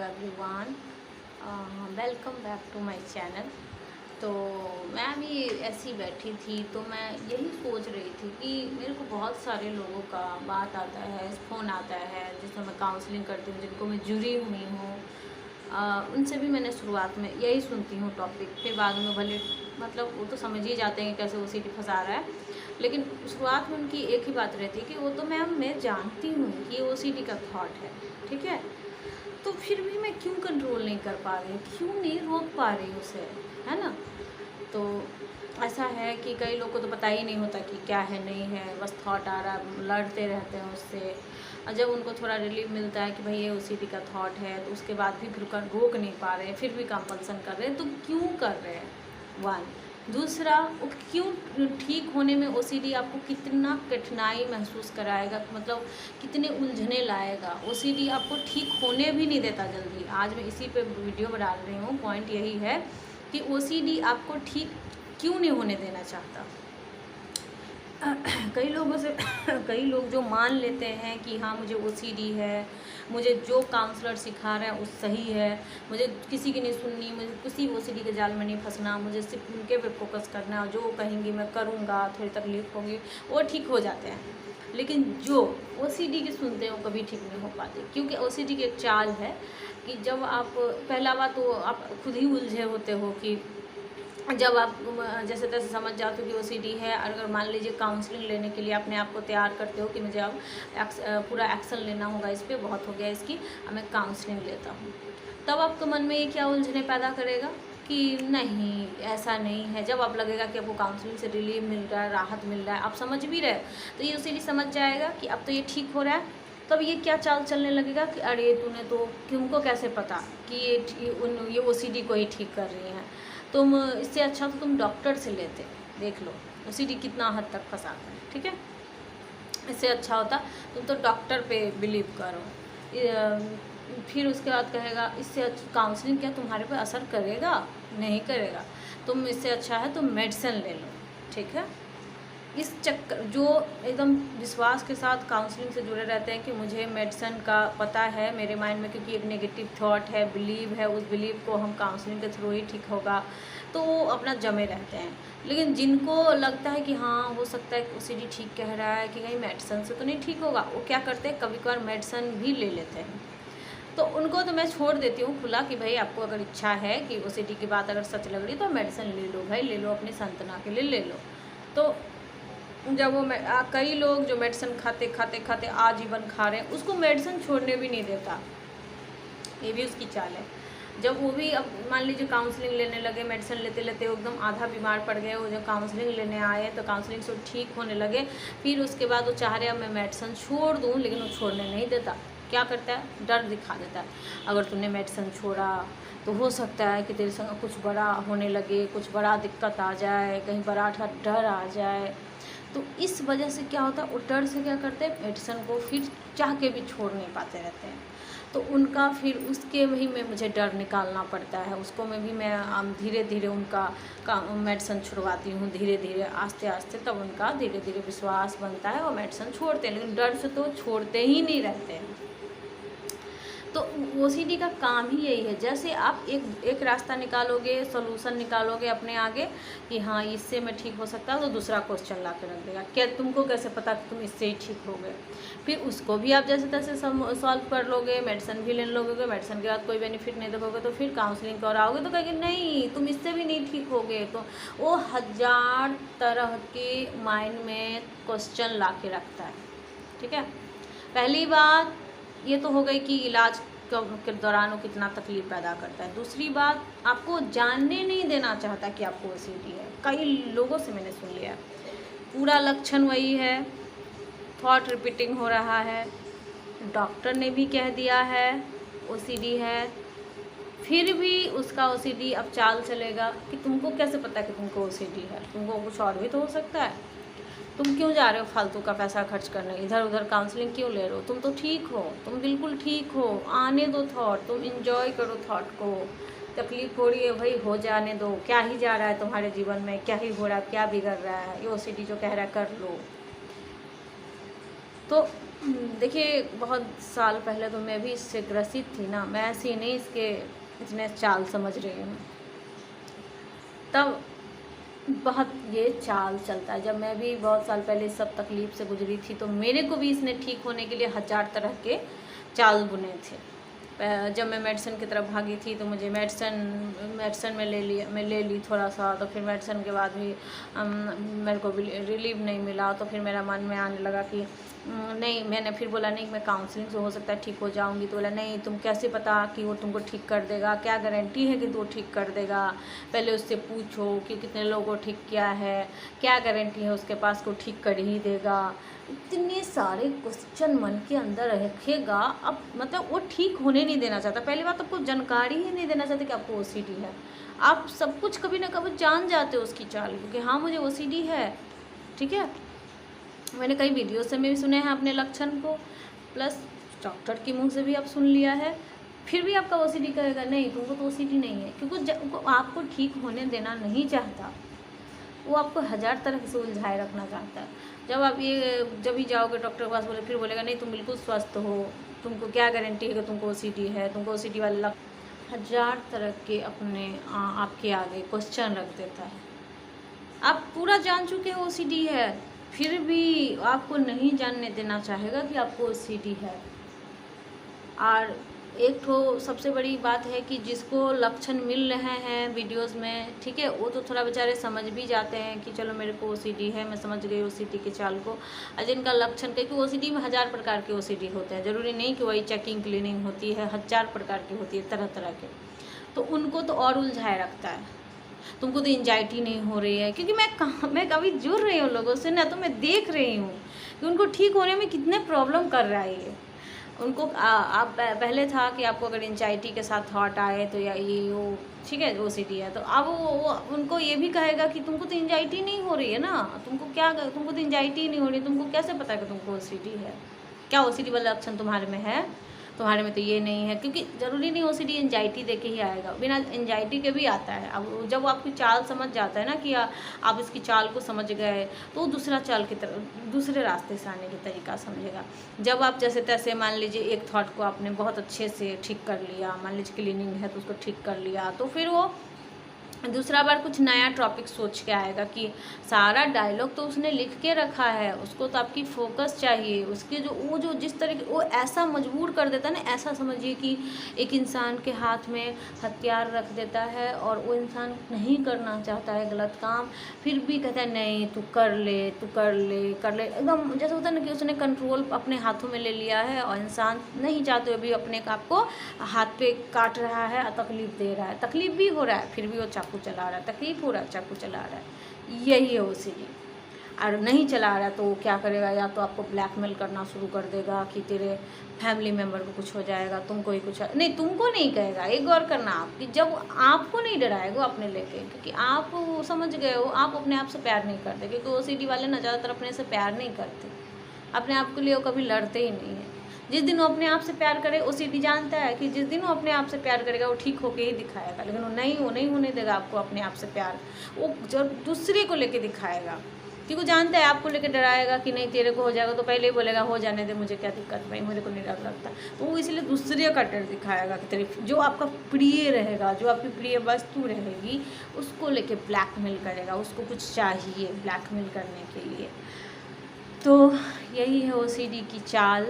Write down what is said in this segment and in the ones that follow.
Everyone, welcome back to my channel. तो मैं भी ऐसी बैठी थी तो मैं यही सोच रही थी कि मेरे को बहुत सारे लोगों का बात आता है, फ़ोन आता है जिसमें मैं काउंसलिंग करती हूँ, जिनको मैं जुड़ी हुई हूँ। उनसे भी मैंने शुरुआत में यही सुनती हूँ टॉपिक, फिर बाद में भले मतलब वो तो समझ ही जाते हैं कैसे ओसीडी फंसा रहा है, लेकिन शुरुआत में उनकी एक ही बात रहती है कि वो तो मैम मैं जानती हूँ कि ये ओसीडी का थॉट है, ठीक है, तो फिर भी मैं क्यों कंट्रोल नहीं कर पा रही, क्यों नहीं रोक पा रही उसे, है ना। तो ऐसा है कि कई लोग को तो पता ही नहीं होता कि क्या है नहीं है, बस थॉट आ रहा है, लड़ते रहते हैं उससे। और जब उनको थोड़ा रिलीफ मिलता है कि भाई ये ओसीडी का थॉट है, तो उसके बाद भी फिर रोक नहीं पा रहे हैं, फिर भी कंपल्सन कर रहे हैं। तो क्यों कर रहे हैं, वन। दूसरा, वो क्यों ठीक होने में ओसीडी आपको कितना कठिनाई महसूस कराएगा, मतलब कितने उलझने लाएगा। ओसीडी आपको ठीक होने भी नहीं देता जल्दी। आज मैं इसी पे वीडियो बना रही हूँ। पॉइंट यही है कि ओसीडी आपको ठीक क्यों नहीं होने देना चाहता। कई लोगों से कई लोग जो मान लेते हैं कि हाँ मुझे ओसीडी है, मुझे जो काउंसलर सिखा रहा है वो सही है, मुझे किसी की नहीं सुननी, मुझे किसी ओसीडी के जाल में नहीं फंसना, मुझे सिर्फ उनके पे फोकस करना है, जो वो कहेंगी मैं करूँगा, थोड़ी तकलीफ होगी, वो ठीक हो जाते हैं। लेकिन जो ओसीडी की सुनते हैं वो कभी ठीक नहीं हो पाते, क्योंकि ओसीडी की एक चाल है कि जब आप पहला बात तो आप खुद ही उलझे होते हो कि जब आप जैसे तैसे समझ जाते हो कि ओसीडी है, अगर मान लीजिए काउंसलिंग लेने के लिए अपने आप को तैयार करते हो कि मुझे अब पूरा एक्शन लेना होगा इस पर, बहुत हो गया इसकी, अब मैं काउंसलिंग लेता हूँ, तब आपके मन में ये क्या उलझने पैदा करेगा कि नहीं ऐसा नहीं है। जब आप लगेगा कि आपको काउंसलिंग से रिलीफ मिल रहा है, राहत मिल रहा है, आप समझ भी रहे, तो ये ओसीडी समझ जाएगा कि अब तो ये ठीक हो रहा है। तब ये क्या चाल चलने लगेगा कि अरे तूने तो, तुमको कैसे पता कि ये ओसीडी को ही ठीक कर रही हैं, तुम इससे अच्छा तो तुम डॉक्टर से लेते, देख लो ओसीडी कितना हद तक फंसाता है, ठीक है। इससे अच्छा होता तुम तो डॉक्टर पे बिलीव करो। फिर उसके बाद कहेगा इससे काउंसलिंग क्या तुम्हारे पे असर करेगा, नहीं करेगा, तुम इससे अच्छा है तुम मेडिसिन ले लो, ठीक है। इस चक्कर जो एकदम विश्वास के साथ काउंसलिंग से जुड़े रहते हैं कि मुझे मेडिसिन का पता है मेरे माइंड में, क्योंकि एक नेगेटिव थॉट है, बिलीव है, उस बिलीव को हम काउंसलिंग के थ्रू ही ठीक होगा, तो वो अपना जमे रहते हैं। लेकिन जिनको लगता है कि हाँ हो सकता है ओसीडी ठीक कह रहा है कि कहीं मेडिसिन से तो नहीं ठीक होगा, वो क्या करते हैं कभी कभार मेडिसिन भी ले लेते हैं। तो उनको तो मैं छोड़ देती हूँ खुला कि भाई आपको अगर इच्छा है कि ओसीडी की बात अगर सच लग रही तो मेडिसिन ले लो भाई, ले लो, अपनी सांत्वना के लिए ले लो। तो जब वो कई लोग जो मेडिसिन खाते खाते खाते आजीवन खा रहे हैं, उसको मेडिसिन छोड़ने भी नहीं देता, ये भी उसकी चाल है। जब वो भी अब मान लीजिए काउंसलिंग लेने लगे, मेडिसिन लेते लेते एकदम आधा बीमार पड़ गए, वो जब काउंसलिंग लेने आए तो काउंसलिंग से ठीक होने लगे, फिर उसके बाद वो चाह रहे अब मैं मेडिसिन छोड़ दूँ, लेकिन वो छोड़ने नहीं देता। क्या करता है, डर दिखा देता है, अगर तूने मेडिसिन छोड़ा तो हो सकता है कि तेरे संग कुछ बड़ा होने लगे, कुछ बड़ा दिक्कत आ जाए, कहीं बड़ा डर आ जाए। तो इस वजह से क्या होता है, वो डर से क्या करते हैं, मेडिसिन को फिर चाह के भी छोड़ नहीं पाते रहते हैं। तो उनका फिर उसके वही में मुझे डर निकालना पड़ता है, उसको मैं भी मैं धीरे धीरे उनका मेडिसिन छुड़वाती हूँ, धीरे धीरे आस्ते आस्ते, तब उनका धीरे धीरे विश्वास बनता है और मेडिसिन छोड़ते हैं। लेकिन डर से तो छोड़ते ही नहीं रहते हैं। तो ओसीडी का काम ही यही है, जैसे आप एक रास्ता निकालोगे, सोल्यूशन निकालोगे अपने आगे कि हाँ इससे मैं ठीक हो सकता है, तो दूसरा क्वेश्चन ला के रख देगा, क्या तुमको कैसे पता कि तुम इससे ही ठीक होगे। फिर उसको भी आप जैसे तैसे सॉल्व कर लोगे, मेडिसिन भी ले लोगे, मेडिसिन के बाद कोई बेनिफिट नहीं देखोगे, तो फिर काउंसलिंग कराओगे तो कहेंगे नहीं तुम इससे भी नहीं ठीक होगे। तो वो 1000 तरह के माइंड में क्वेश्चन ला के रखता है, ठीक है। पहली बात ये तो हो गई कि इलाज के दौरान वो कितना तकलीफ पैदा करता है। दूसरी बात, आपको जानने नहीं देना चाहता कि आपको ओसीडी है। कई लोगों से मैंने सुन लिया, पूरा लक्षण वही है, थॉट रिपीटिंग हो रहा है, डॉक्टर ने भी कह दिया है ओसीडी है, फिर भी उसका ओसीडी अब चाल चलेगा कि तुमको कैसे पता कि तुमको ओसीडी है, तुमको कुछ और भी तो हो सकता है, तुम क्यों जा रहे हो फालतू का पैसा खर्च करने, इधर उधर काउंसलिंग क्यों ले रहे हो, तुम तो ठीक हो, तुम बिल्कुल ठीक हो, आने दो थॉट, तुम इंजॉय करो थॉट को, तकलीफ हो रही है भाई हो जाने दो, क्या ही जा रहा है तुम्हारे जीवन में, क्या ही हो रहा है, क्या बिगड़ रहा है, ये ओसीडी जो कह रहा है कर लो। तो देखिए, बहुत साल पहले तो मैं भी इससे ग्रसित थी ना, मैं ऐसी नहीं इसके इतने चाल समझ रही हूँ। तब बहुत ये चाल चलता है। जब मैं भी बहुत साल पहले इस सब तकलीफ़ से गुजरी थी, तो मेरे को भी इसने ठीक होने के लिए हज़ार तरह के चाल बुने थे। जब मैं मेडिसिन की तरफ भागी थी, तो मुझे मेडिसिन में ले ली थोड़ा सा, तो फिर मेडिसिन के बाद भी मेरे को रिलीफ नहीं मिला। तो फिर मेरा मन में आने लगा कि नहीं, मैंने फिर बोला नहीं, मैं काउंसलिंग से हो सकता है ठीक हो जाऊंगी। तो बोला नहीं, तुम कैसे पता कि वो तुमको ठीक कर देगा, क्या गारंटी है कि वो ठीक कर देगा, पहले उससे पूछो कि कितने लोगों को ठीक किया है, क्या गारंटी है उसके पास को ठीक कर ही देगा। इतने सारे क्वेश्चन मन के अंदर रखेगा। अब मतलब वो ठीक होने नहीं देना चाहता। पहली बात, आपको जानकारी ही नहीं देना चाहते कि आपको ओसीडी है। आप सब कुछ कभी ना कभी जान जाते हो उसकी चाल को कि हाँ मुझे ओसीडी है, ठीक है। मैंने कई वीडियो से भी सुने हैं अपने लक्षण को, प्लस डॉक्टर के मुंह से भी आप सुन लिया है। फिर भी आपका ओसीडी कहेगा नहीं, तुमको तो ओसीडी नहीं है, क्योंकि आपको ठीक होने देना नहीं चाहता। वो आपको हज़ार तरह से उलझाए रखना चाहता है। जब भी जाओगे डॉक्टर के पास, फिर बोलेगा नहीं, तुम बिल्कुल स्वस्थ हो, तुमको क्या गारंटी है कि तुमको ओसीडी है, तुमको ओसीडी वाला हज़ार तरह के अपने आपके आगे क्वेश्चन रख देता है। आप पूरा जान चुके हो ओसीडी है, फिर भी आपको नहीं जानने देना चाहेगा कि आपको ओसीडी है। और एक तो सबसे बड़ी बात है कि जिसको लक्षण मिल रहे हैं वीडियोस में, ठीक है, वो तो थोड़ा बेचारे समझ भी जाते हैं कि चलो मेरे को ओसीडी है, मैं समझ गई ओसीडी के चाल को। और जिनका लक्षण, क्योंकि ओसीडी में हज़ार प्रकार के ओसीडी होते हैं, ज़रूरी नहीं कि वही चेकिंग क्लीनिंग होती है, हज़ार प्रकार की होती है, तरह तरह के। तो उनको तो और उलझाए रखता है। तुमको तो एंजाइटी नहीं हो रही है, क्योंकि मैं कभी जुड़ रही हूँ लोगों से ना, तो मैं देख रही हूँ कि उनको ठीक होने में कितने प्रॉब्लम कर रहा है ये। उनको आप पहले था कि आपको अगर एंजाइटी के साथ थॉट आए तो या ये वो ठीक है ओसीडी है, तो अब वो उनको ये भी कहेगा कि तुमको तो एंजाइटी नहीं हो रही है ना, तुमको तो एंजाइटी नहीं हो रही, तुमको कैसे पता कि तुमको ओसीडी है, क्या ओसीडी वाला लक्षण तुम्हारे में है, तुम्हारे में तो ये नहीं है। क्योंकि ज़रूरी नहीं ओसीडी एंजाइटी देके ही आएगा, बिना एंजाइटी के भी आता है। अब जब वो आपकी चाल समझ जाता है ना कि आप इसकी चाल को समझ गए, तो वो दूसरा चाल की तरफ, दूसरे रास्ते से आने की तरीका समझेगा। जब आप जैसे तैसे मान लीजिए एक थॉट को आपने बहुत अच्छे से ठीक कर लिया, मान लीजिए क्लीनिंग है तो उसको ठीक कर लिया, तो फिर वो दूसरा बार कुछ नया टॉपिक सोच के आएगा कि सारा डायलॉग तो उसने लिख के रखा है, उसको तो आपकी फोकस चाहिए, उसके जो जिस तरीके वो ऐसा मजबूर कर देता है ना। ऐसा समझिए कि एक इंसान के हाथ में हथियार रख देता है और वो इंसान नहीं करना चाहता है गलत काम, फिर भी कहता है नहीं तू कर ले, तू कर ले, कर ले। एकदम जैसे होता है ना कि उसने कंट्रोल अपने हाथों में ले लिया है और इंसान नहीं चाहते हुए भी अपने आप को हाथ पे काट रहा है, तकलीफ दे रहा है, तकलीफ भी हो रहा है, फिर भी वो चाकू चला रहा है, तकलीफ हो रहा है, चाकू चला रहा है। यही है ओसीडी। और नहीं चला रहा तो वो क्या करेगा, या तो आपको ब्लैकमेल करना शुरू कर देगा कि तेरे फैमिली मेम्बर को कुछ हो जाएगा, तुमको ही कुछ नहीं, तुमको नहीं कहेगा। एक गौर करना आप कि जब आपको नहीं डराएगा अपने लेके, क्योंकि आप समझ गए हो आप अपने आप से प्यार नहीं करते, क्योंकि ओसीडी वाले ना ज़्यादातर अपने से प्यार नहीं करते, अपने आप के लिए वो कभी लड़ते ही नहीं है। जिस दिन वो अपने आप से प्यार करे, ओसीडी जानता है कि जिस दिन वो अपने आप से प्यार करेगा वो ठीक होके ही दिखाएगा, लेकिन वो नहीं होने देगा आपको अपने आप से प्यार, वो जब दूसरे को लेके दिखाएगा, क्योंकि वो जानता है आपको लेके डराएगा कि नहीं तेरे को हो जाएगा, तो पहले ही बोलेगा हो जाने दे, मुझे क्या दिक्कत भाई, मुझे को नहीं डर लगता। तो वो इसलिए दूसरे का डर दिखाएगा कि तेरे जो आपका प्रिय रहेगा, जो आपकी प्रिय वस्तु रहेगी, उसको लेके ब्लैकमेल करेगा, उसको कुछ चाहिए ब्लैकमेल करने के लिए। तो यही है ओसीडी की चाल,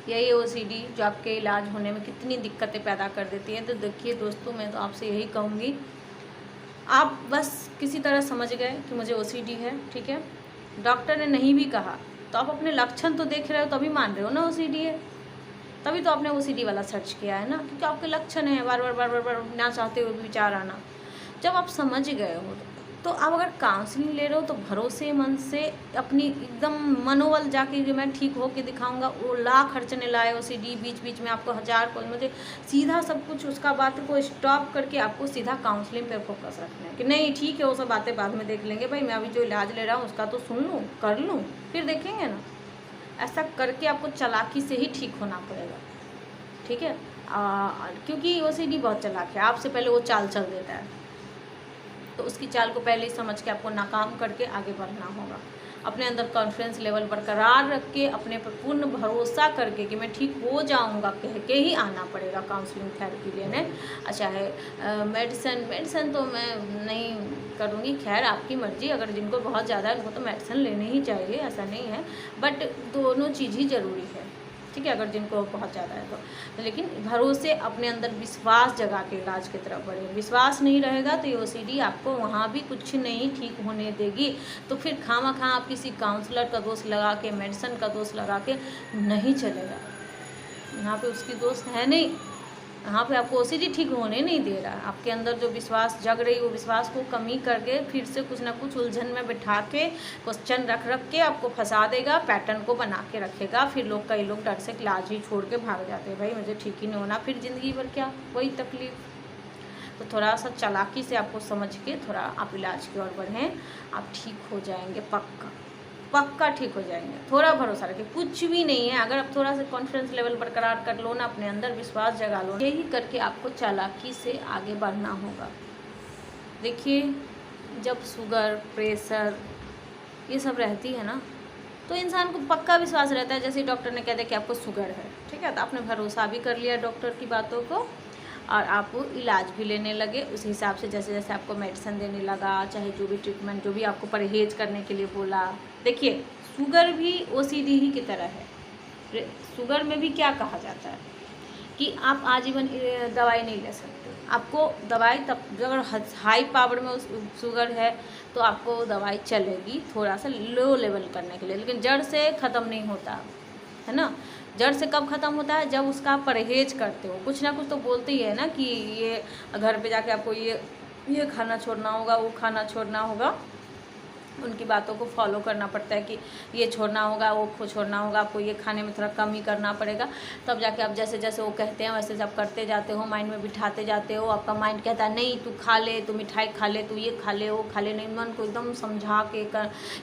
यही ओसीडी जो आपके इलाज होने में कितनी दिक्कतें पैदा कर देती है। तो देखिए दोस्तों, मैं तो आपसे यही कहूँगी, आप बस किसी तरह समझ गए कि मुझे ओसीडी है, ठीक है। डॉक्टर ने नहीं भी कहा तो आप अपने लक्षण तो देख रहे हो, तभी मान रहे हो ना ओसीडी है, तभी तो आपने ओसीडी वाला सर्च किया है ना, क्योंकि आपके लक्षण हैं बार बार ना चाहते हुए भी विचार आना। जब आप समझ गए हो तो आप अगर काउंसलिंग ले रहे हो तो भरोसेमंद से अपनी एकदम मनोबल जाके कि मैं ठीक हो के दिखाऊंगा, वो लाख खर्चने लाए ओसीडी, बीच बीच में आपको हज़ार मतलब सीधा सब कुछ उसका बात को स्टॉप करके आपको सीधा काउंसलिंग पे फोकस रखना है कि नहीं ठीक है, वो सब बातें बाद में देख लेंगे, भाई मैं अभी जो इलाज ले रहा हूँ उसका तो सुन लूँ, कर लूँ, फिर देखेंगे ना। ऐसा करके आपको चालाकी से ही ठीक होना पड़ेगा, ठीक है। क्योंकि ओसीडी बहुत चालाक है, आपसे पहले वो चाल चल देता है, तो उसकी चाल को पहले ही समझ के आपको नाकाम करके आगे बढ़ना होगा। अपने अंदर कॉन्फिडेंस लेवल बरकरार रख के, अपने पर पूर्ण भरोसा करके कि मैं ठीक हो जाऊंगा कह के ही आना पड़ेगा काउंसलिंग थेरेपी लेने। अच्छा है मेडिसिन तो मैं नहीं करूँगी, खैर आपकी मर्ज़ी, अगर जिनको बहुत ज़्यादा है उनको तो मेडिसिन लेने ही चाहिए, ऐसा नहीं है, बट दोनों चीज़ ही ज़रूरी है, ठीक है, अगर जिनको बहुत ज़्यादा है तो। लेकिन भरोसे, अपने अंदर विश्वास जगा के इलाज की तरफ बढ़े। विश्वास नहीं रहेगा तो ये OCD आपको वहाँ भी कुछ नहीं ठीक होने देगी। तो फिर खामखा आप किसी काउंसलर का दोष लगा के, मेडिसिन का दोष लगा के नहीं चलेगा। यहाँ पे उसकी दोस्त है नहीं, यहाँ पे आपको OCD ठीक होने नहीं दे रहा है। आपके अंदर जो विश्वास जग रही है वो विश्वास को कमी करके फिर से कुछ ना कुछ उलझन में बिठा के, क्वेश्चन रख के आपको फंसा देगा, पैटर्न को बना के रखेगा। फिर कई लोग डर से इलाज ही छोड़ के भाग जाते हैं, भाई मुझे ठीक ही नहीं होना, फिर ज़िंदगी भर क्या वही तकलीफ। तो थोड़ा सा चालाकी से आपको समझ के थोड़ा आप इलाज की ओर बढ़ें, आप ठीक हो जाएंगे, पक्का ठीक हो जाएंगे। थोड़ा भरोसा रखिए, कुछ भी नहीं है, अगर आप थोड़ा सा कॉन्फिडेंस लेवल बरकरार कर लो ना, अपने अंदर विश्वास जगा लो, यही करके आपको चालाकी से आगे बढ़ना होगा। देखिए, जब शुगर, प्रेशर ये सब रहती है ना, तो इंसान को पक्का विश्वास रहता है, जैसे डॉक्टर ने कह दिया कि आपको शुगर है, ठीक है, तो आपने भरोसा भी कर लिया डॉक्टर की बातों को और आप इलाज भी लेने लगे उस हिसाब से, जैसे जैसे आपको मेडिसिन देने लगा, चाहे जो भी ट्रीटमेंट, जो भी आपको परहेज करने के लिए बोला। देखिए, शुगर भी OCD ही की तरह है। शुगर में भी क्या कहा जाता है कि आप आजीवन दवाई नहीं ले सकते। आपको दवाई तब, अगर हाई पावर में शुगर है तो आपको दवाई चलेगी थोड़ा सा लो लेवल करने के लिए, लेकिन जड़ से ख़त्म नहीं होता है ना। जड़ से कब ख़त्म होता है? जब उसका परहेज करते हो। कुछ ना कुछ तो बोलते ही है ना कि ये घर पे जाके आपको ये खाना छोड़ना होगा, वो खाना छोड़ना होगा। उनकी बातों को फॉलो करना पड़ता है कि ये छोड़ना होगा, वो छोड़ना होगा, आपको ये खाने में थोड़ा कम ही करना पड़ेगा। तब जाके आप जैसे जैसे वो कहते हैं वैसे आप करते जाते हो, माइंड में बिठाते जाते हो। आपका माइंड कहता है नहीं तू खा ले, तू मिठाई खा ले, तू ये खा ले, वो खा ले। नहीं, मन को एकदम समझा के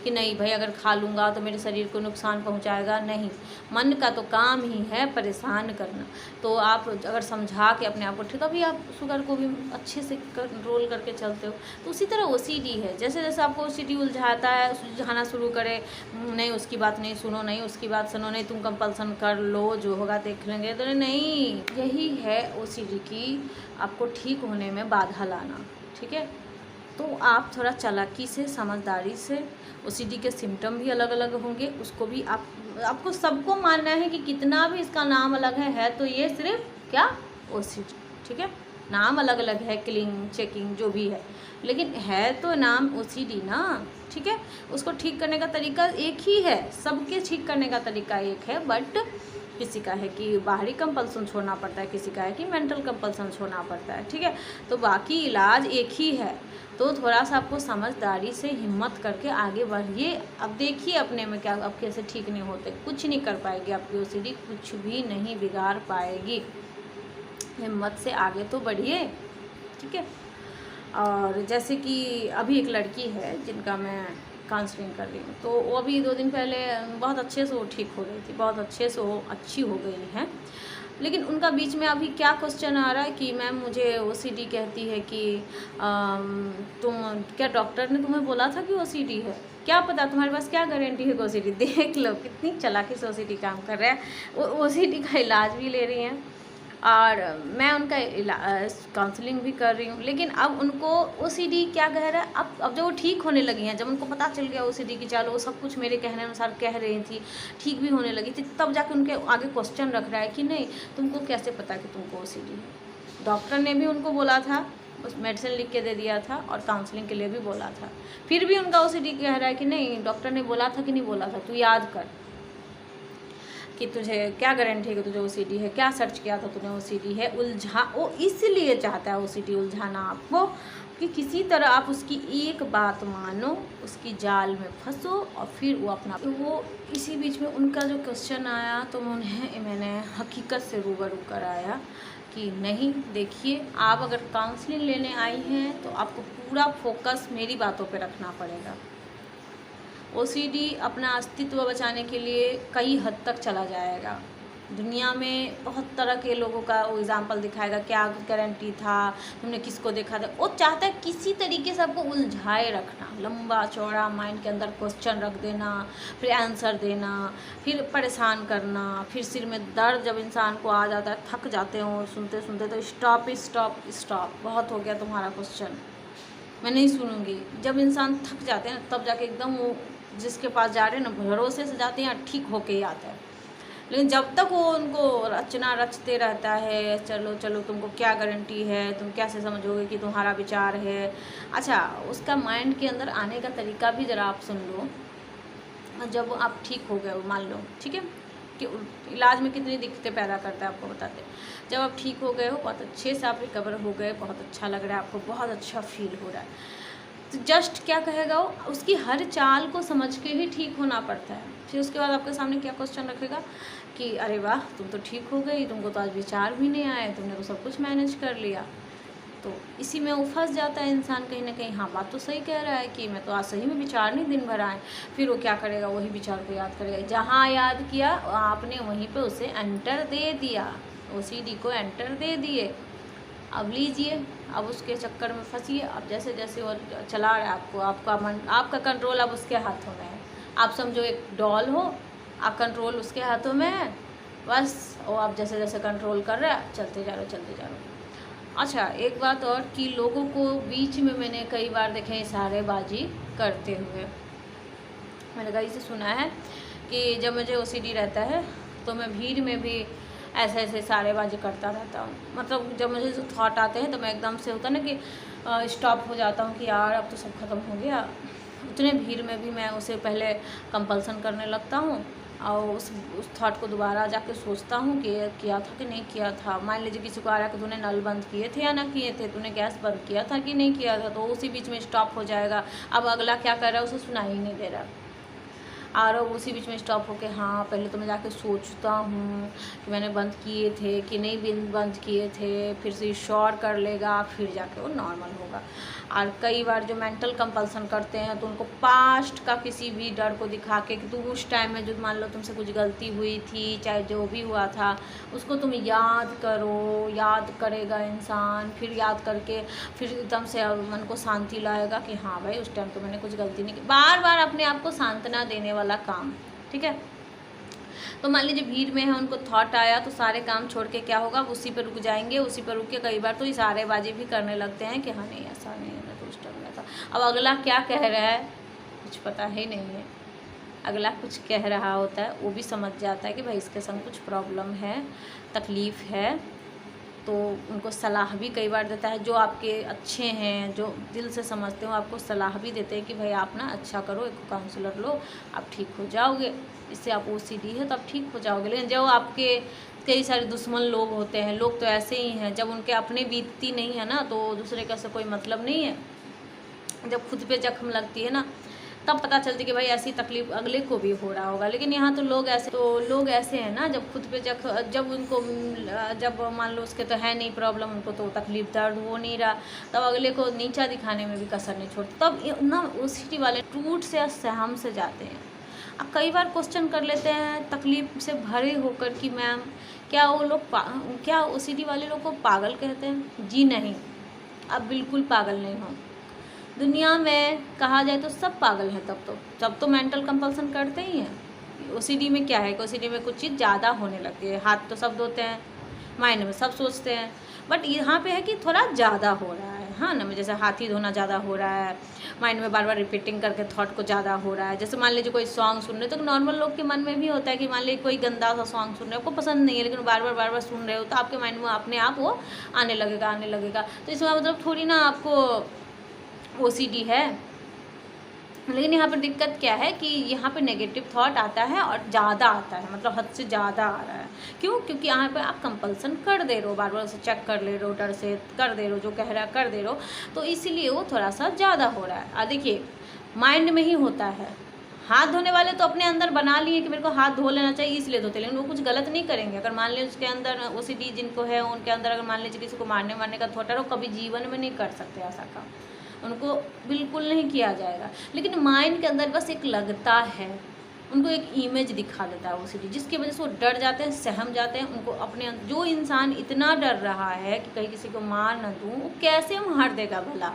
कि नहीं भाई अगर खा लूँगा तो मेरे शरीर को नुकसान पहुँचाएगा। नहीं, मन का तो काम ही है परेशान करना। तो आप अगर समझा के अपने आप को ठीक, तभी आप शुगर को भी अच्छे से कंट्रोल करके चलते हो। तो उसी तरह OCD है, जैसे जैसे आपको OCD उलझाता है, उलझाना शुरू करे, नहीं उसकी बात नहीं सुनो, नहीं उसकी बात सुनो, नहीं तुम कंपल्सन कर लो, जो होगा देख लेंगे, तो नहीं, यही है OCD की आपको ठीक होने में बाधा लाना, ठीक है। तो आप थोड़ा चालाकी से, समझदारी से, OCD के सिम्टम भी अलग अलग होंगे, उसको भी आपको सबको मानना है कि कितना भी इसका नाम अलग है तो ये सिर्फ क्या OCD, ठीक है। नाम अलग अलग है, क्लिंग, चेकिंग, जो भी है, लेकिन है तो नाम OCD ना, ठीक है। उसको ठीक करने का तरीका एक ही है, सबके ठीक करने का तरीका एक है, बट किसी का है कि बाहरी कंपल्सन छोड़ना पड़ता है, किसी का है कि मेंटल कंपल्सन छोड़ना पड़ता है, ठीक है। तो बाकी इलाज एक ही है। तो थोड़ा सा आपको समझदारी से हिम्मत करके आगे बढ़िए। अब देखिए अपने में क्या, अब कैसे ठीक नहीं होते, कुछ नहीं कर पाएगी आपकी OCD, कुछ भी नहीं बिगाड़ पाएगी। हिम्मत से आगे तो बढ़िए, ठीक है। और जैसे कि अभी एक लड़की है जिनका मैं काउंसलिंग कर रही हूँ, तो वो अभी 2 दिन पहले बहुत अच्छे से वो ठीक हो गई थी, बहुत अच्छे से वो अच्छी हो गई है। लेकिन उनका बीच में अभी क्या क्वेश्चन आ रहा है कि मैम मुझे OCD कहती है कि तुम क्या डॉक्टर ने तुम्हें बोला था कि OCD है? क्या पता, तुम्हारे पास क्या गारंटी है कि OCD? देख लो कितनी चालाकी से OCD काम कर रहा है। वो OCD का इलाज भी ले रही हैं और मैं उनका काउंसलिंग भी कर रही हूँ। लेकिन अब उनको OCD क्या कह रहा है, अब जब वो ठीक होने लगी हैं, जब उनको पता चल गया OCD की चाल, वो सब कुछ मेरे कहने अनुसार कह रही थी, ठीक भी होने लगी थी, तब जाके उनके आगे क्वेश्चन रख रहा है कि नहीं तुमको कैसे पता कि तुमको OCD है? डॉक्टर ने भी उनको बोला था, उस मेडिसिन लिख के दे दिया था और काउंसलिंग के लिए भी बोला था, फिर भी उनका OCD कह रहा है कि नहीं डॉक्टर ने बोला था कि नहीं बोला था, तू याद कर कि तुझे क्या गारंटी है कि तुझे OCD है, क्या सर्च किया था तूने OCD है। वो इसलिए चाहता है OCD उलझाना आपको कि किसी तरह आप उसकी एक बात मानो, उसकी जाल में फंसो और फिर वो अपना, तो वो इसी बीच में उनका जो क्वेश्चन आया तो मैंने हकीकत से रूबरू कराया कि नहीं, देखिए आप अगर काउंसलिंग लेने आई हैं तो आपको पूरा फोकस मेरी बातों पे रखना पड़ेगा। OCD अपना अस्तित्व बचाने के लिए कई हद तक चला जाएगा, दुनिया में बहुत तरह के लोगों का वो एग्जाम्पल दिखाएगा, क्या गारंटी था, तुमने किसको देखा था। वो चाहता है किसी तरीके से आपको उलझाए रखना, लंबा चौड़ा माइंड के अंदर क्वेश्चन रख देना, फिर आंसर देना, फिर परेशान करना, फिर सिर में दर्द जब इंसान को आ जाता है, थक जाते हो सुनते सुनते, तो स्टॉप स्टॉप स्टॉप, बहुत हो गया तुम्हारा क्वेश्चन, मैं नहीं सुनूंगी। जब इंसान थक जाते हैं तब जाके एकदम वो जिसके पास जा रहे हैं ना भरोसे से जाते हैं, ठीक होके ही आता है। लेकिन जब तक वो उनको रचना रचते रहता है, चलो चलो तुमको क्या गारंटी है, तुम कैसे समझोगे कि तुम्हारा विचार है। अच्छा, उसका माइंड के अंदर आने का तरीका भी ज़रा आप सुन लो। जब आप ठीक हो गए हो, मान लो ठीक है कि इलाज में कितनी दिक्कतें पैदा करता है आपको बताते हैं। जब आप ठीक हो गए हो, बहुत अच्छे से आप रिकवर हो गए, बहुत अच्छा लग रहा है आपको, बहुत अच्छा फील हो रहा है, तो जस्ट क्या कहेगा वो, उसकी हर चाल को समझ के ही ठीक होना पड़ता है। फिर उसके बाद आपके सामने क्या क्वेश्चन रखेगा कि अरे वाह तुम तो ठीक हो गई, तुमको तो आज विचार भी नहीं आए, तुमने तो सब कुछ मैनेज कर लिया। तो इसी में वो फंस जाता है इंसान कहीं ना कहीं, हाँ बात तो सही कह रहा है कि मैं तो आज सही में विचार नहीं दिन भर आए। फिर वो क्या करेगा, वही विचार को याद करेगा, जहाँ याद किया आपने वहीं पे उसे एंटर दे दिया, OCD को एंटर दे दिए। अब लीजिए, अब उसके चक्कर में फंसिए। अब जैसे जैसे वो चला रहा है आपको, आपका मन, आपका कंट्रोल अब उसके हाथों में है। आप समझो एक डॉल हो, आप कंट्रोल उसके हाथों में है बस, और आप जैसे जैसे कंट्रोल कर रहे हैं चलते जा रहे हो चलते जा रहे हो। अच्छा, एक बात और कि लोगों को बीच में मैंने कई बार देखे इशारेबाजी करते हुए, मैंने कहीं से सुना है कि जब मुझे OCD रहता है तो मैं भीड़ में भी ऐसे ऐसे इशारेबाजी करता रहता हूँ। मतलब जब मुझे जो थॉट आते हैं तो मैं एकदम से होता ना कि स्टॉप हो जाता हूँ कि यार अब तो सब खत्म हो गया। उतने भीड़ में भी मैं उसे पहले कंपल्सन करने लगता हूँ और उस थॉट को दोबारा जाके सोचता हूँ कि किया था कि नहीं किया था। मान लीजिए किसी को आ रहा है कि तूने नल बंद किए थे या ना किए थे, तूने गैस बंद किया था कि नहीं किया था, तो उसी बीच में स्टॉप हो जाएगा। अब अगला क्या कर रहा है उसे सुनाई ही नहीं दे रहा, और उसी बीच में स्टॉप होके हाँ पहले तो मैं जाके सोचता हूँ कि मैंने बंद किए थे कि नहीं बंद किए थे, फिर से श्योर कर लेगा, फिर जाके वो नॉर्मल होगा। और कई बार जो मेंटल कंपल्सन करते हैं तो उनको पास्ट का किसी भी डर को दिखा के कि तुम उस टाइम में जो मान लो तुमसे कुछ गलती हुई थी, चाहे जो भी हुआ था उसको तुम याद करो। याद करेगा इंसान, फिर याद करके फिर एकदम से मन को शांति लाएगा कि हाँ भाई उस टाइम तो मैंने कुछ गलती नहीं की। बार बार अपने आप को सांत्वना देने वाला काम, ठीक है। तो मान लीजिए भीड़ में है, उनको थॉट आया तो सारे काम छोड़ के क्या होगा, उसी पर रुक जाएंगे, उसी पर रुक के कई बार तो इशारेबाजी भी करने लगते हैं कि हाँ नहीं ऐसा नहीं है, मैं तो उस टाइम में था। अब अगला क्या कह रहा है कुछ पता ही नहीं है, अगला कुछ कह रहा होता है वो भी समझ जाता है कि भाई इसके संग कुछ प्रॉब्लम है, तकलीफ़ है, तो उनको सलाह भी कई बार देता है। जो आपके अच्छे हैं, जो दिल से समझते हो, आपको सलाह भी देते हैं कि भाई आप ना अच्छा करो, एक काउंसलर लो, आप ठीक हो जाओगे, इससे आप OCD है तो आप ठीक हो जाओगे। लेकिन जो आपके कई सारे दुश्मन लोग होते हैं, लोग तो ऐसे ही हैं, जब उनके अपने बीतती नहीं है ना तो दूसरे का से कोई मतलब नहीं है। जब खुद पे जख्म लगती है ना तब पता चलती कि भाई ऐसी तकलीफ अगले को भी हो रहा होगा। लेकिन यहाँ तो लोग ऐसे हैं ना, जब खुद पे जब उनको जब मान लो उसके तो है नहीं प्रॉब्लम, उनको तो तकलीफ दर्द हो नहीं रहा, तब अगले को नीचा दिखाने में भी कसर नहीं छोड़ते। तब ना OCD वाले टूट से असहम से जाते हैं। अब कई बार क्वेश्चन कर लेते हैं तकलीफ से भरे होकर कि मैम क्या वो लोग क्या OCD वाले लोग को पागल कहते हैं? जी नहीं, अब बिल्कुल पागल नहीं हो। दुनिया में कहा जाए तो सब पागल हैं, तब तो मेंटल कंपल्सन करते ही हैं। OCD में क्या है कि OCD में कुछ चीज़ ज़्यादा होने लगती है। हाथ तो सब धोते हैं, माइंड में सब सोचते हैं, बट यहाँ पे है कि थोड़ा ज़्यादा हो रहा है, हाँ ना, जैसे हाथी धोना ज़्यादा हो रहा है, माइंड में बार बार रिपीटिंग करके थॉट को ज़्यादा हो रहा है। जैसे मान लीजिए कोई सॉन्ग सुन रहे हो तो नॉर्मल लोग के मन में भी होता है कि मान लीजिए कोई गंदा सा सॉन्ग सुन रहे हो, आपको पसंद नहीं है, लेकिन बार बार सुन रहे हो तो आपके माइंड में अपने आप वो आने लगेगा। तो इसका मतलब थोड़ी ना आपको OCD है। लेकिन यहाँ पर दिक्कत क्या है कि यहाँ पे नेगेटिव थॉट आता है और ज़्यादा आता है, मतलब हद से ज़्यादा आ रहा है। क्यों? क्योंकि यहाँ पे आप कंपल्सन कर दे रहे हो, बार बार उसे चेक कर ले रहे हो, डर से कर दे रहे हो, जो कह रहा है कर दे रहे हो, तो इसीलिए वो थोड़ा सा ज़्यादा हो रहा है। देखिए माइंड में ही होता है। हाथ धोने वाले तो अपने अंदर बना लिए कि मेरे को हाथ धो लेना चाहिए इसलिए धोते, लेकिन वो कुछ गलत नहीं करेंगे। अगर मान लीजिए उसके अंदर OCD जिनको है उनके अंदर अगर मान लीजिए किसी को मारने का थॉट है, वो कभी जीवन में नहीं कर सकते ऐसा काम, उनको बिल्कुल नहीं किया जाएगा। लेकिन माइंड के अंदर बस एक लगता है उनको एक इमेज दिखा देता है ओसीडी, जिसकी वजह से वो डर जाते हैं, सहम जाते हैं। उनको अपने जो इंसान इतना डर रहा है कि कहीं किसी को मार न दूँ, वो कैसे मार देगा भला?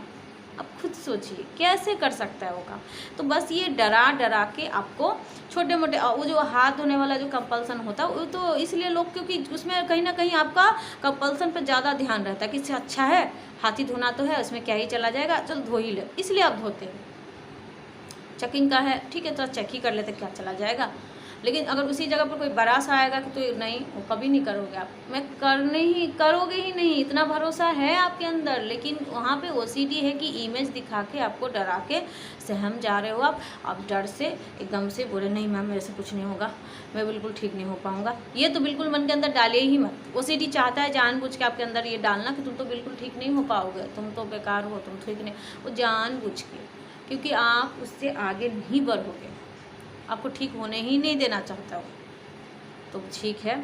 अब खुद सोचिए कैसे कर सकता है वो काम। तो बस ये डरा डरा के आपको छोटे मोटे वो जो हाथ धोने वाला जो कंपल्सन होता है वो तो इसलिए लोग, क्योंकि उसमें कहीं ना कहीं आपका कंपल्सन पर ज़्यादा ध्यान रहता है कि इससे अच्छा है हाथ ही धोना तो है, उसमें क्या ही चला जाएगा, चल धो ही ले, इसलिए आप धोते हैं। चेकिंग का है ठीक है तो चेक ही कर लेते, क्या चला जाएगा। लेकिन अगर उसी जगह पर कोई बड़ा सा आएगा कि तो नहीं, वो कभी नहीं करोगे आप, मैं करोगे ही नहीं, इतना भरोसा है आपके अंदर। लेकिन वहाँ पे ओसीडी है कि इमेज दिखा के आपको डरा के सहम जा रहे हो आप डर से एकदम से बोले नहीं मैम मेरे से कुछ नहीं होगा, मैं बिल्कुल ठीक नहीं हो पाऊँगा। ये तो बिल्कुल मन के अंदर डालिए ही मत। ओसीडी चाहता है जानबूझ के आपके अंदर ये डालना कि तुम तो बिल्कुल ठीक नहीं हो पाओगे, तुम तो बेकार हो, तुम ठीक नहीं, वो जानबूझ के, क्योंकि आप उससे आगे नहीं बढ़ोगे, आपको ठीक होने ही नहीं देना चाहता हो। तो ठीक है,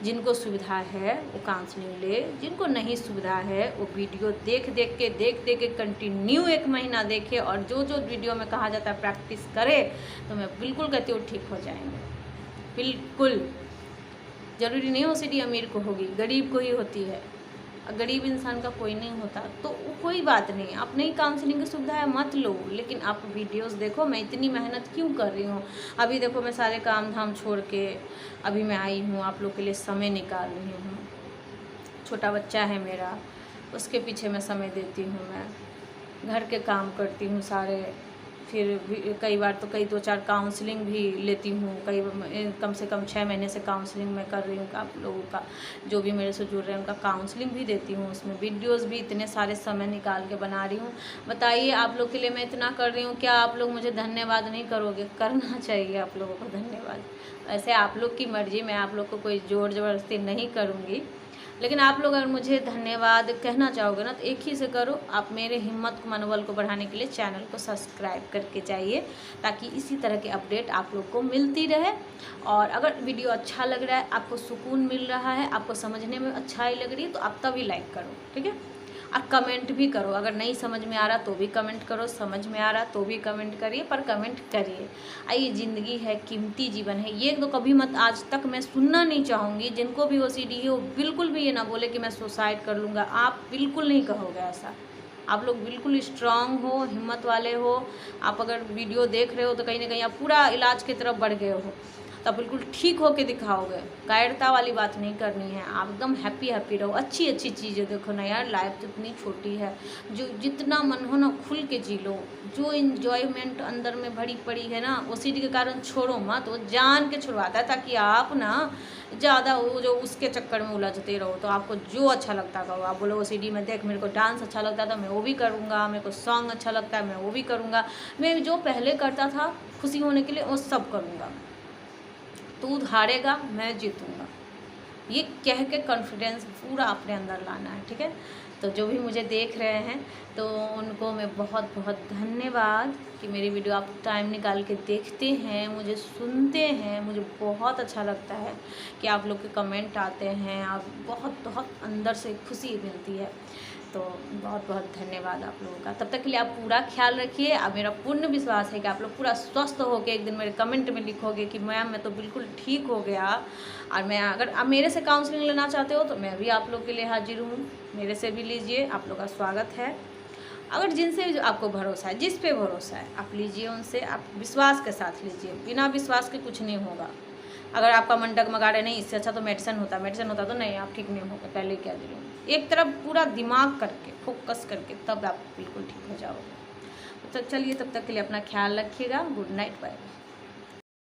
जिनको सुविधा है वो काउंसलिंग ले, जिनको नहीं सुविधा है वो वीडियो देख के कंटिन्यू 1 महीना देखे, और जो वीडियो में कहा जाता है प्रैक्टिस करे, तो मैं बिल्कुल कहती हूँ ठीक हो जाएंगे। बिल्कुल ज़रूरी नहीं ओसीडी अमीर को होगी, गरीब को ही होती है। गरीब इंसान का कोई नहीं होता, तो कोई बात नहीं, आप नहीं काउंसलिंग की सुविधा है मत लो, लेकिन आप वीडियोस देखो। मैं इतनी मेहनत क्यों कर रही हूँ, अभी देखो मैं सारे काम धाम छोड़ के अभी मैं आई हूँ, आप लोग के लिए समय निकाल रही हूँ। छोटा बच्चा है मेरा, उसके पीछे मैं समय देती हूँ, मैं घर के काम करती हूँ सारे, फिर कई बार तो 2-4 काउंसलिंग भी लेती हूँ, कम से कम 6 महीने से काउंसलिंग मैं कर रही हूँ। आप लोगों का जो भी मेरे से जुड़ रहे हैं उनका काउंसलिंग भी देती हूँ, उसमें वीडियोस भी इतने सारे समय निकाल के बना रही हूँ। बताइए आप लोग के लिए मैं इतना कर रही हूँ, क्या आप लोग मुझे धन्यवाद नहीं करोगे? करना चाहिए आप लोगों को धन्यवाद। वैसे आप लोग की मर्ज़ी, मैं आप लोग को कोई ज़ोर ज़बरदस्ती नहीं करूँगी, लेकिन आप लोग अगर मुझे धन्यवाद कहना चाहोगे ना तो एक ही से करो, आप मेरे हिम्मत को मनोबल को बढ़ाने के लिए चैनल को सब्सक्राइब करके जाइए, ताकि इसी तरह के अपडेट आप लोग को मिलती रहे। और अगर वीडियो अच्छा लग रहा है, आपको सुकून मिल रहा है, आपको समझने में अच्छाई लग रही है, तो आप तभी लाइक करो, ठीक है। और कमेंट भी करो, अगर नहीं समझ में आ रहा तो भी कमेंट करो, समझ में आ रहा तो भी कमेंट करिए, पर कमेंट करिए। ये ज़िंदगी है, कीमती जीवन है, ये तो कभी मत, आज तक मैं सुनना नहीं चाहूँगी जिनको भी ओसीडी है वो बिल्कुल भी ये ना बोले कि मैं सुसाइड कर लूँगा। आप बिल्कुल नहीं कहोगे ऐसा, आप लोग बिल्कुल स्ट्रांग हो, हिम्मत वाले हो। आप अगर वीडियो देख रहे हो तो कहीं ना कहीं आप पूरा इलाज की तरफ बढ़ गए हो, तब बिल्कुल ठीक होके दिखाओगे। कायरता वाली बात नहीं करनी है, आप एकदम हैप्पी रहो, अच्छी चीज़ें देखो ना यार। लाइफ तो इतनी छोटी है, जो जितना मन हो ना खुल के जी लो। जो इन्जॉयमेंट अंदर में भरी पड़ी है ना ओसीडी के कारण छोड़ो मत, वो जान के छुड़वाता है, ताकि आप ना ज़्यादा वो जो उसके चक्कर में उलझते रहो। तो आपको जो अच्छा लगता है आप बोलो ओसीडी में देख मेरे को डांस अच्छा लगता था मैं वो भी करूँगा, मेरे को सॉन्ग अच्छा लगता है मैं वो भी करूँगा, मैं जो पहले करता था खुशी होने के लिए वो सब करूँगा। तू हारेगा मैं जीतूँगा, ये कह के कॉन्फिडेंस पूरा अपने अंदर लाना है, ठीक है। तो जो भी मुझे देख रहे हैं तो उनको मैं बहुत बहुत धन्यवाद कि मेरी वीडियो आप टाइम निकाल के देखते हैं, मुझे सुनते हैं। मुझे बहुत अच्छा लगता है कि आप लोग के कमेंट आते हैं, आप बहुत अंदर से खुशी मिलती है। तो बहुत बहुत धन्यवाद आप लोगों का। तब तक के लिए आप पूरा ख्याल रखिए। अब मेरा पूर्ण विश्वास है कि आप लोग पूरा स्वस्थ होकर एक दिन मेरे कमेंट में लिखोगे कि मैम मैं तो बिल्कुल ठीक हो गया। और मैं अगर आप मेरे से काउंसलिंग लेना चाहते हो तो मैं भी आप लोग के लिए हाजिर हूँ, मेरे से भी लीजिए, आप लोग का स्वागत है। अगर जिनसे आपको भरोसा है, जिस पे भरोसा है आप लीजिए उनसे, आप विश्वास के साथ लीजिए, बिना विश्वास के कुछ नहीं होगा। अगर आपका मन डगमगा रहा है नहीं इससे अच्छा तो मेडिसिन होता तो नहीं, आप ठीक नहीं होगा, पहले क्या दे रही हूँ। एक तरफ पूरा दिमाग करके फोकस करके तब आप बिल्कुल ठीक हो जाओगे। तो चलिए तब तक के लिए अपना ख्याल रखिएगा। Good night, bye.